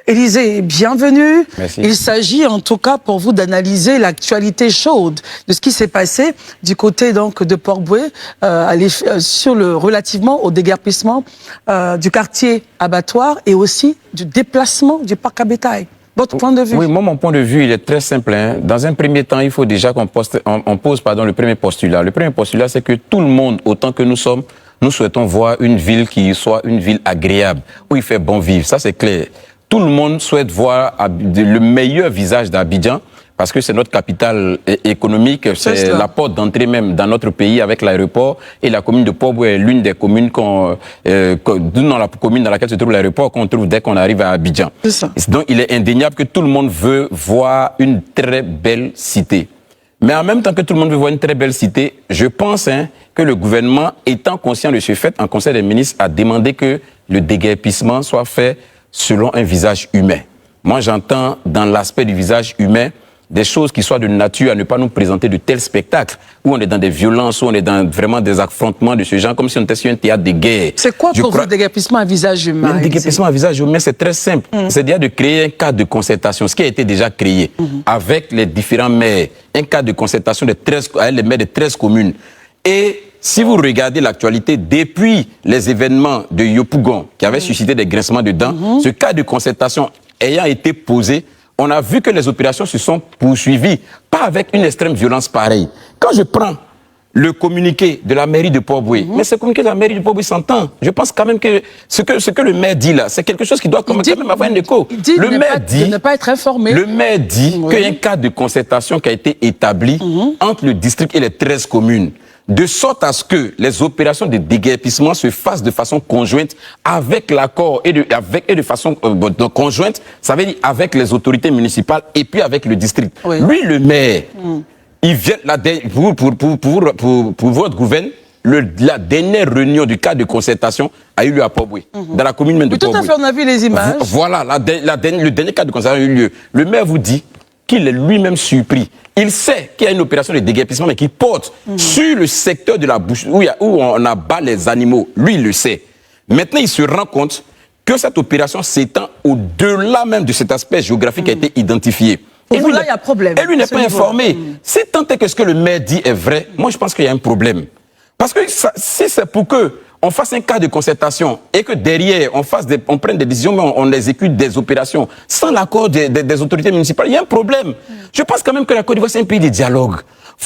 Élysée, bienvenue. Merci. Il s'agit en tout cas pour vous d'analyser l'actualité chaude de ce qui s'est passé du côté donc de Port-Bouët relativement au déguerpissement du quartier abattoir et aussi du déplacement du parc à bétail. Votre point de vue? Oui, moi, mon point de vue, il est très simple. Hein. Dans un premier temps, il faut déjà qu'on pose le premier postulat. Le premier postulat, c'est que tout le monde, autant que nous sommes, nous souhaitons voir une ville qui soit une ville agréable, où il fait bon vivre. Ça, c'est clair. Tout le monde souhaite voir le meilleur visage d'Abidjan, parce que c'est notre capitale économique, c'est la porte d'entrée même dans notre pays avec l'aéroport. Et la commune de Port-Bouët est l'une des communes dans la commune dans laquelle se trouve l'aéroport qu'on trouve dès qu'on arrive à Abidjan. Donc il est indéniable que tout le monde veut voir une très belle cité. Mais en même temps que tout le monde veut voir une très belle cité, je pense que le gouvernement, étant conscient de ce fait, en Conseil des ministres, a demandé que le déguerpissement soit fait selon un visage humain. Moi, j'entends dans l'aspect du visage humain des choses qui soient de nature à ne pas nous présenter de tels spectacles où on est dans des violences, où on est dans vraiment des affrontements de ce genre, comme si on était sur un théâtre de guerre. C'est quoi pour vous le déguerpissement à visage humain? Le déguerpissement à visage humain, c'est très simple. C'est-à-dire de créer un cadre de concertation, ce qui a été déjà créé avec les différents maires, un cadre de concertation avec les maires de 13 communes. Et si vous regardez l'actualité, depuis les événements de Yopougon, qui avaient suscité des grincements de dents, ce cadre de concertation ayant été posé, on a vu que les opérations se sont poursuivies, pas avec une extrême violence pareille. Quand je prends le communiqué de la mairie de Port-Bouët, mais ce communiqué de la mairie de Port-Bouët s'entend. Je pense quand même que ce que le maire dit là, c'est quelque chose qui doit quand même avoir un écho. Le maire dit de ne pas être informé. Le maire dit qu'il y a un cadre de concertation qui a été établi entre le district et les 13 communes, de sorte à ce que les opérations de déguerpissement se fassent de façon conjointe avec l'accord et de façon conjointe, ça veut dire avec les autorités municipales et puis avec le district. Oui. Lui, le maire, il vient pour votre gouvernement, la dernière réunion du cadre de concertation a eu lieu à Port-Bouët, dans la commune même de Port-Bouët. Tout à fait, on a vu les images. Voilà, le dernier cadre de concertation a eu lieu. Le maire vous dit qu'il est lui-même surpris. Il sait qu'il y a une opération de déguerpissement, mais qui porte sur le secteur de la bouche, où on abat les animaux. Lui, il le sait. Maintenant, il se rend compte que cette opération s'étend au-delà même de cet aspect géographique qui a été identifié. Et lui, là, il y a problème. Et lui n'est pas informé. Si tant est que ce que le maire dit est vrai, moi, je pense qu'il y a un problème. Parce que si c'est pour que on fasse un cas de concertation et que derrière, on prenne des décisions, mais on exécute des opérations sans l'accord des autorités municipales, il y a un problème. Je pense quand même que la Côte d'Ivoire, c'est un pays de dialogue.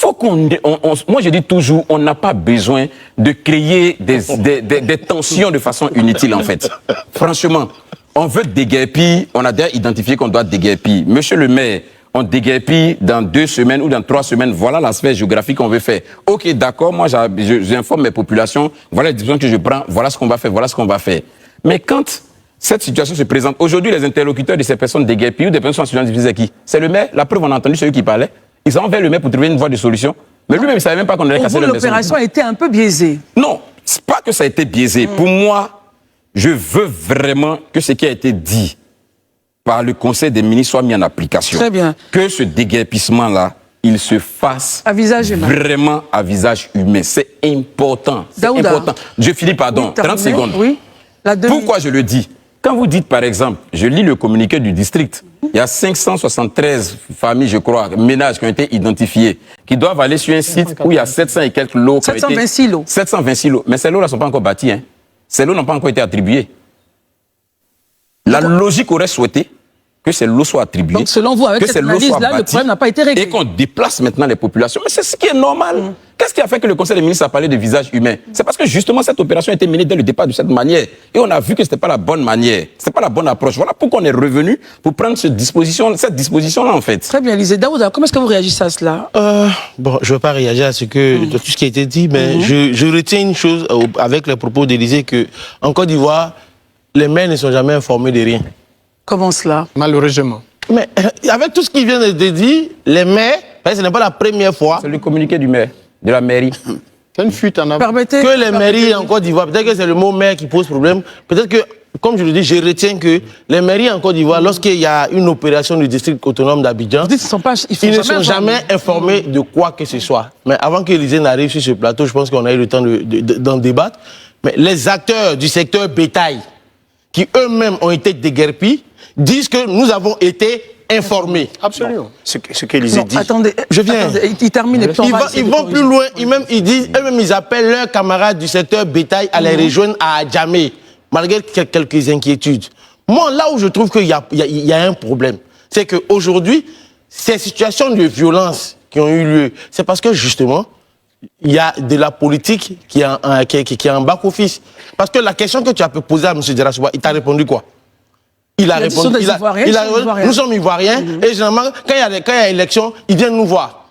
Moi, je dis toujours, on n'a pas besoin de créer des tensions de façon inutile, en fait. Franchement, on veut déguerpir, on a déjà identifié qu'on doit déguerpir. Monsieur le maire, on déguerpit dans 2 semaines ou dans 3 semaines, voilà la sphère géographique qu'on veut faire. Ok, d'accord, moi j'informe mes populations, voilà les décisions que je prends, voilà ce qu'on va faire, voilà ce qu'on va faire. Mais quand cette situation se présente, aujourd'hui les interlocuteurs de ces personnes déguerpies ou des personnes en situation difficile, c'est qui? C'est le maire, la preuve on a entendu celui qui parlait, ils ont vers le maire pour trouver une voie de solution. Mais lui-même il ne savait même pas qu'on allait casser le maison. L'opération a été un peu biaisée. Non, c'est pas que ça a été biaisé. Pour moi, je veux vraiment que ce qui a été dit par le Conseil des ministres soit mis en application. Très bien. Que ce déguerpissement-là, il se fasse à visage humain. Vraiment à visage humain. C'est important. C'est important. Je finis, pardon, oui, 30 secondes. Oui. Pourquoi je le dis? Quand vous dites, par exemple, je lis le communiqué du district, il y a 573 familles, je crois, ménages qui ont été identifiés, qui doivent aller sur un site où il y a 700 et quelques lots. 726 lots. 726 lots. Mais ces lots-là ne sont pas encore bâtis. Hein. Ces lots n'ont pas encore été attribués. La logique aurait souhaité que ces lots soient attribués. Donc, selon vous, avec cette analyse-là, le problème n'a pas été réglé. Et qu'on déplace maintenant les populations. Mais c'est ce qui est normal. Qu'est-ce qui a fait que le Conseil des ministres a parlé de visage humain? C'est parce que justement, cette opération a été menée dès le départ de cette manière. Et on a vu que ce n'était pas la bonne manière. Ce n'était pas la bonne approche. Voilà pourquoi on est revenu pour prendre cette disposition-là, en fait. Très bien, Élysée. Daouda, comment est-ce que vous réagissez à cela? Bon, je ne veux pas réagir à tout ce qui a été dit, mais je retiens une chose avec les propos d'Élysée, qu'en Côte d'Ivoire, les maires ne sont jamais informés de rien. Comment cela? Malheureusement. Mais avec tout ce qui vient de dire, les maires, ce n'est pas la première fois. C'est le communiqué du maire, de la mairie. C'est une fuite en avant. Permettez que les mairies en Côte d'Ivoire, peut-être que c'est le mot maire qui pose problème, peut-être que, comme je le dis, je retiens que les mairies en Côte d'Ivoire, lorsqu'il y a une opération du district autonome d'Abidjan, ils ne sont jamais informés de quoi que ce soit. Mais avant qu'Élysée n'arrive sur ce plateau, je pense qu'on a eu le temps d'en débattre. Mais les acteurs du secteur bétail, qui eux-mêmes ont été déguerpis, disent que nous avons été informés. Absolument. Ce qu'Élysée dit. Attendez, je viens. Attendez, il termine et puis Ils vont plus loin. Ils appellent leurs camarades du secteur bétail à les rejoindre à Adjamé, malgré quelques inquiétudes. Moi, là où je trouve qu'il y a un problème, c'est qu'aujourd'hui, ces situations de violence qui ont eu lieu, c'est parce que justement, il y a de la politique qui est en back-office. Parce que la question que tu as posée à M. Djerasouba, il t'a répondu quoi? Il a répondu. Nous sommes Ivoiriens et généralement, quand il y a élection, ils viennent nous voir.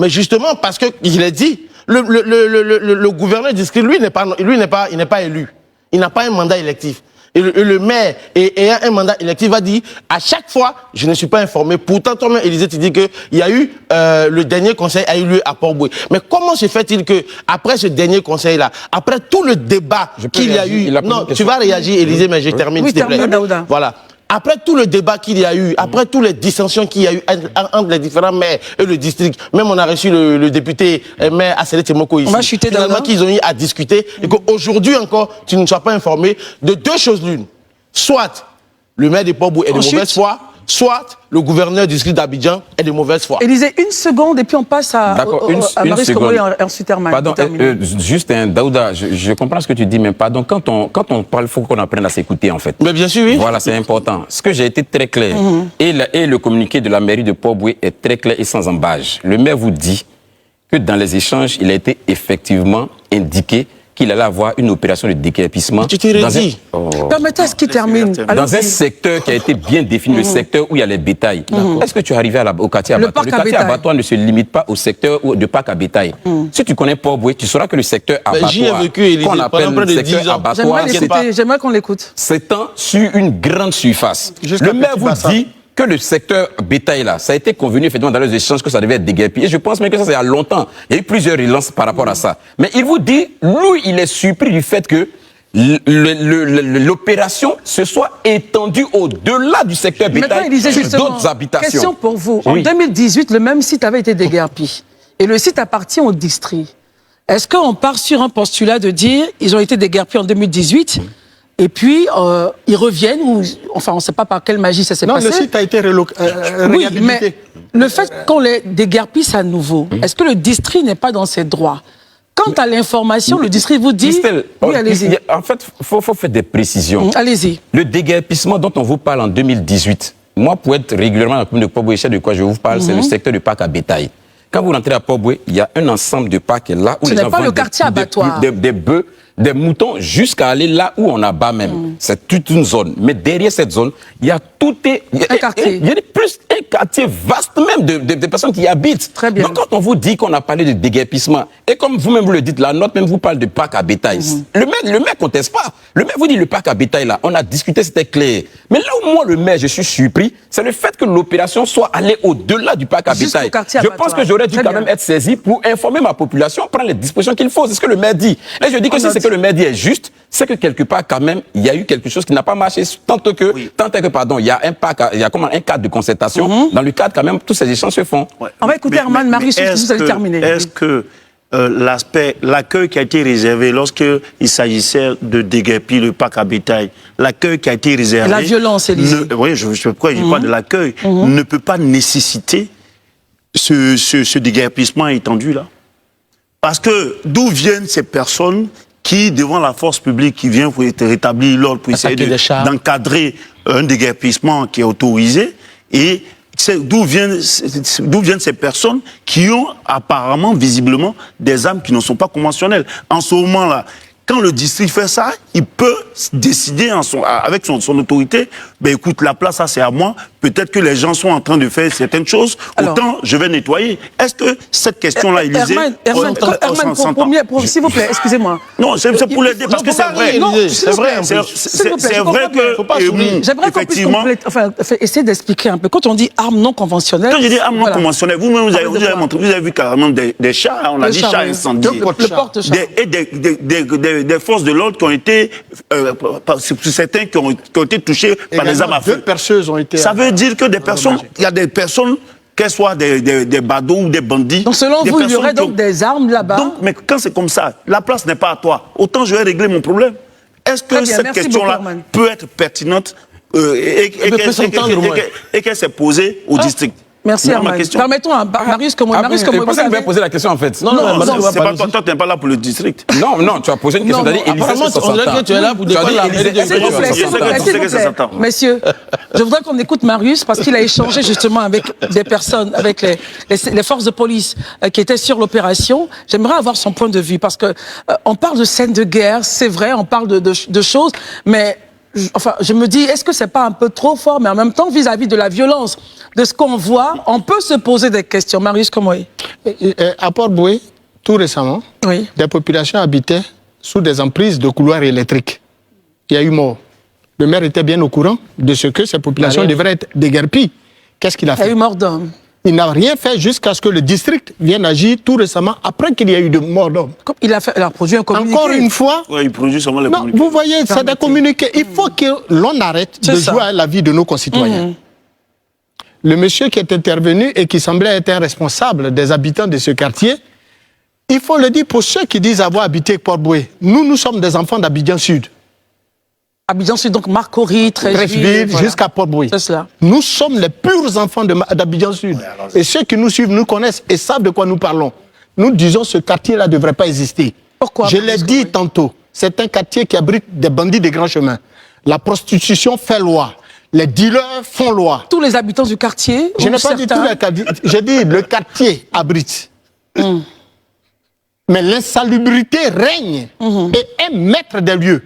Mais justement, parce qu'il est dit, le gouverneur district, lui, il n'est pas élu. Il n'a pas un mandat électif. Et le maire ayant un mandat électif va dire, à chaque fois, je ne suis pas informé. Pourtant, toi-même, Élysée, tu dis qu'il y a eu, le dernier conseil a eu lieu à Port-Boué. Mais comment se fait-il que, après ce dernier conseil-là, après tout le débat qu'il y a eu... Non, tu vas réagir, Élysée, mais je termine, s'il te plaît. Voilà. Après tout le débat qu'il y a eu, après toutes les dissensions qu'il y a eu entre les différents maires et le district, même on a reçu le député maire Assele Temoko ici, finalement qu'ils ont eu à discuter, et qu'aujourd'hui encore, tu ne sois pas informé de deux choses l'une. Soit le maire de Port-Boué est de mauvaise foi, soit le gouverneur du district d'Abidjan est de mauvaise foi. Élysée, une seconde et puis on passe à Maurice Kombo et ensuite Herman. Pardon, juste Daouda, je comprends ce que tu dis, mais pardon, quand on parle, il faut qu'on apprenne à s'écouter en fait. Mais bien sûr, oui. Voilà, c'est important. Ce que j'ai été très clair, et le communiqué de la mairie de Port-Boué est très clair et sans embâge. Le maire vous dit que dans les échanges, il a été effectivement indiqué qu'il allait avoir une opération de déguerpissement. Tu t'es redit. Permettez à ce qu'il termine. Dans un secteur qui a été bien défini, le secteur où il y a les bétails. Est-ce que tu es arrivé au quartier abattoir? Le quartier abattoir ne se limite pas au secteur de parc à bétail. Si tu connais Port-Boué, tu sauras que le secteur abattoir, qu'on appelle le secteur abattoir, j'aimerais qu'on l'écoute. s'étend sur une grande surface. Le maire vous dit que le secteur bétail là, ça a été convenu effectivement dans les échanges que ça devait être déguerpi. Et je pense même que ça, c'est il y a longtemps. Il y a eu plusieurs relances par rapport à ça. Mais il vous dit, lui, il est surpris du fait que l'opération se soit étendue au-delà du secteur bétail sur d'autres habitations. Question pour vous. En 2018, le même site avait été déguerpi. Et le site appartient au district. Est-ce qu'on part sur un postulat de dire ils ont été déguerpis en 2018 et puis, ils reviennent, ou, enfin, on ne sait pas par quelle magie ça s'est passé. Non, le site a été oui, mais le fait qu'on les déguerpisse à nouveau, est-ce que le district n'est pas dans ses droits? Quant à l'information, le district vous dit... Christelle, oui, allez-y. En fait, il faut faire des précisions. Allez-y. Le déguerpissement dont on vous parle en 2018, moi, pour être régulièrement dans la commune de Port-Boué, de quoi je vous parle, c'est le secteur du parc à bétail. Quand vous rentrez à Port-Boué, il y a un ensemble de parcs là où les gens pas le quartier abattoir. Des bœufs, des moutons, jusqu'à aller là où on abat même. C'est toute une zone. Mais derrière cette zone, il y a tout un quartier. Il y a plus un quartier vaste même de personnes qui y habitent. Très bien. Donc quand on vous dit qu'on a parlé de déguerpissement, et comme vous-même vous le dites, la note même vous parle de parc à bétail. Le maire conteste pas. Le maire vous dit le parc à bétail là, on a discuté, c'était clair. Mais là où moi le maire, je suis surpris, c'est le fait que l'opération soit allée au-delà du parc à bétail. Je pense que j'aurais dû quand même être saisi pour informer ma population, prendre les dispositions qu'il faut. C'est ce que le maire dit. Et je dis que si c'est que le maire dit est juste, c'est que quelque part quand même, il y a eu quelque chose qui n'a pas marché, tant que il y a un parc, il y a comme un cadre de concertation. Dans le cadre quand même, tous ces échanges se font. Ouais. On va écouter Herman, Marie, vous allez terminer. Est-ce que l'accueil qui a été réservé lorsqu'il s'agissait de déguerpir le parc à bétail, l'accueil qui a été réservé... La violence, Élysée. Oui, je parle de l'accueil, ne peut pas nécessiter ce déguerpissement étendu là. Parce que d'où viennent ces personnes qui, devant la force publique, qui vient pour rétablir l'ordre, pour essayer d'encadrer un déguerpissement qui est autorisé, et d'où viennent ces personnes qui ont apparemment, visiblement, des armes qui ne sont pas conventionnelles. En ce moment-là, quand le district fait ça, il peut décider avec son autorité, ben écoute, la place, ça c'est à moi, peut-être que les gens sont en train de faire certaines choses, autant je vais nettoyer. Est-ce que cette question-là, Élysée... Herman, s'il vous plaît, excusez-moi. Non, c'est pour l'aider, parce que c'est vrai. C'est vrai, c'est vrai que... J'aimerais qu'on puisse essayer d'expliquer un peu. Quand on dit armes non conventionnelles... Quand je dis armes non conventionnelles, vous-même, vous avez vu carrément des chats, on a dit chats incendiés. Le porte-chat. Et des forces de l'ordre qui ont été, certains qui ont été touchés par des armes à feu. 2 perceuses ont été... Ça veut dire que des personnes, il y a des personnes, qu'elles soient des badauds ou des bandits. Donc selon vous, il y aurait donc des armes là-bas. Donc, mais quand c'est comme ça, la place n'est pas à toi. Autant je vais régler mon problème. Est-ce que cette question-là peut être pertinente et qu'elle s'est posée au district. Merci, Armand. Permettons à Marius Komoé. Marius Komoé, vous avez posé la question, en fait. Non, c'est pas toi, tu n'es pas là pour le district. Non, tu as posé une question, tu as dit apparemment, on dirait que tu es là pour défendre la mairie de S'il vous plaît, messieurs, je voudrais qu'on écoute Marius parce qu'il a échangé justement avec des personnes, avec les forces de police qui étaient sur l'opération. J'aimerais avoir son point de vue parce que on parle de scène de guerre, c'est vrai, on parle de choses, mais enfin, je me dis, est-ce que c'est pas un peu trop fort, mais en même temps, vis-à-vis de la violence, de ce qu'on voit, on peut se poser des questions. Marius Komoé. À Port-Boué, tout récemment, des populations habitaient sous des emprises de couloirs électriques. Il y a eu mort. Le maire était bien au courant de ce que ces populations devraient être déguerpies. Qu'est-ce qu'il a fait? Il y a eu mort d'homme. Il n'a rien fait jusqu'à ce que le district vienne agir tout récemment, après qu'il y a eu de morts d'hommes. Il a produit un communiqué. Encore une fois, il produit seulement les communiqués. Vous voyez, c'est des communiqués. Il faut que l'on arrête de jouer à la vie de nos concitoyens. Le monsieur qui est intervenu et qui semblait être un responsable des habitants de ce quartier, il faut le dire pour ceux qui disent avoir habité Port-Boué. Nous sommes des enfants d'Abidjan Sud. Abidjan Sud, donc Marcory, Treichville, jusqu'à Port-Boué. C'est cela. Nous sommes les purs enfants d'Abidjan Sud. Et ceux qui nous suivent nous connaissent et savent de quoi nous parlons. Nous disons que ce quartier-là ne devrait pas exister. Pourquoi? Je l'ai dit tantôt. C'est un quartier qui abrite des bandits de grands chemins. La prostitution fait loi. Les dealers font loi. Tous les habitants du quartier. Je n'ai pas dit tous les quartiers. J'ai dit le quartier abrite. Mais l'insalubrité règne et est maître des lieux.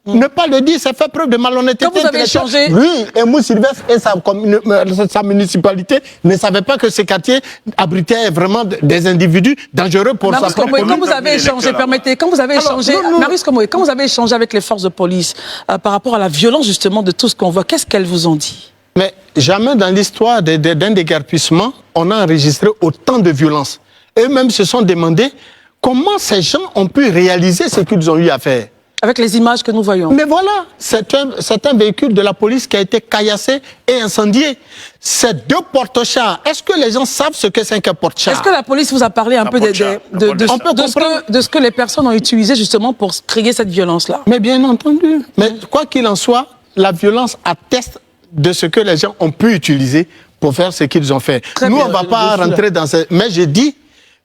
Ne pas le dire, ça fait preuve de malhonnêteté. Quand vous avez échangé... Lui, Emou Sylvestre et sa municipalité ne savaient pas que ce quartier abritait vraiment des individus dangereux pour sa propre commune. Quand vous avez échangé, permettez, quand vous avez échangé, Marius Komoé, quand vous avez échangé avec les forces de police par rapport à la violence justement de tout ce qu'on voit, qu'est-ce qu'elles vous ont dit? Mais jamais dans l'histoire d'un déguerpissement, on a enregistré autant de violence. Eux-mêmes se sont demandé comment ces gens ont pu réaliser ce qu'ils ont eu à faire. Avec les images que nous voyons. Mais voilà, c'est un véhicule de la police qui a été caillassé et incendié. Ces deux porte-chars, est-ce que les gens savent ce que c'est qu'un porte-char? Est-ce que la police vous a parlé un peu de ce que les personnes ont utilisé justement pour créer cette violence-là? Mais bien entendu. Mais quoi qu'il en soit, la violence atteste de ce que les gens ont pu utiliser pour faire ce qu'ils ont fait. Nous, on ne va pas rentrer dans ce... Mais j'ai dit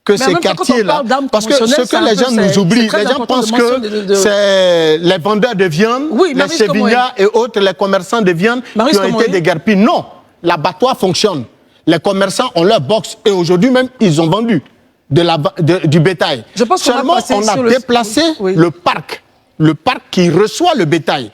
que ces quartiers-là, parce que ce que les gens nous oublient, les gens pensent que c'est les vendeurs de viande, les sévignats et autres, les commerçants de viande qui ont été déguerpis. Non, l'abattoir fonctionne. Les commerçants ont leur box et aujourd'hui même, ils ont vendu du bétail. Je pense seulement, on a déplacé le parc qui reçoit le bétail.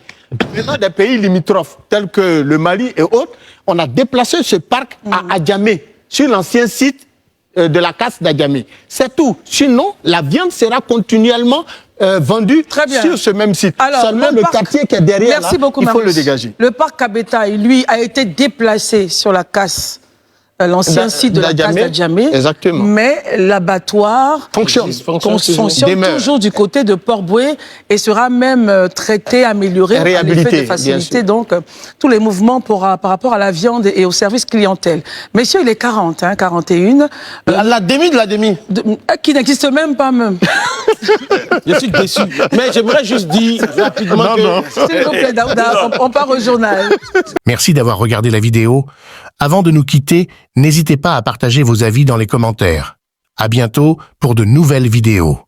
Venant des pays limitrophes, tels que le Mali et autres, on a déplacé ce parc à Adjamé, sur l'ancien site de la casse d'Adjamé. C'est tout. Sinon, la viande sera continuellement vendue sur ce même site. Alors, seulement le quartier qui est derrière, là, il faut le dégager. Le parc à bétail, lui, a été déplacé sur la casse, l'ancien site de la casse d'Adjamé. Exactement. Mais l'abattoir fonctionne toujours du côté de Port-Boué et sera même traité, amélioré, réhabilité, de faciliter donc tous les mouvements par rapport à la viande et au service clientèle. Messieurs, il est 41. La demi de la demi. Qui n'existe même pas même. Je suis déçu. Mais j'aimerais juste dire rapidement S'il vous plaît, Daouda, on part au journal. Merci d'avoir regardé la vidéo. Avant de nous quitter, n'hésitez pas à partager vos avis dans les commentaires. À bientôt pour de nouvelles vidéos.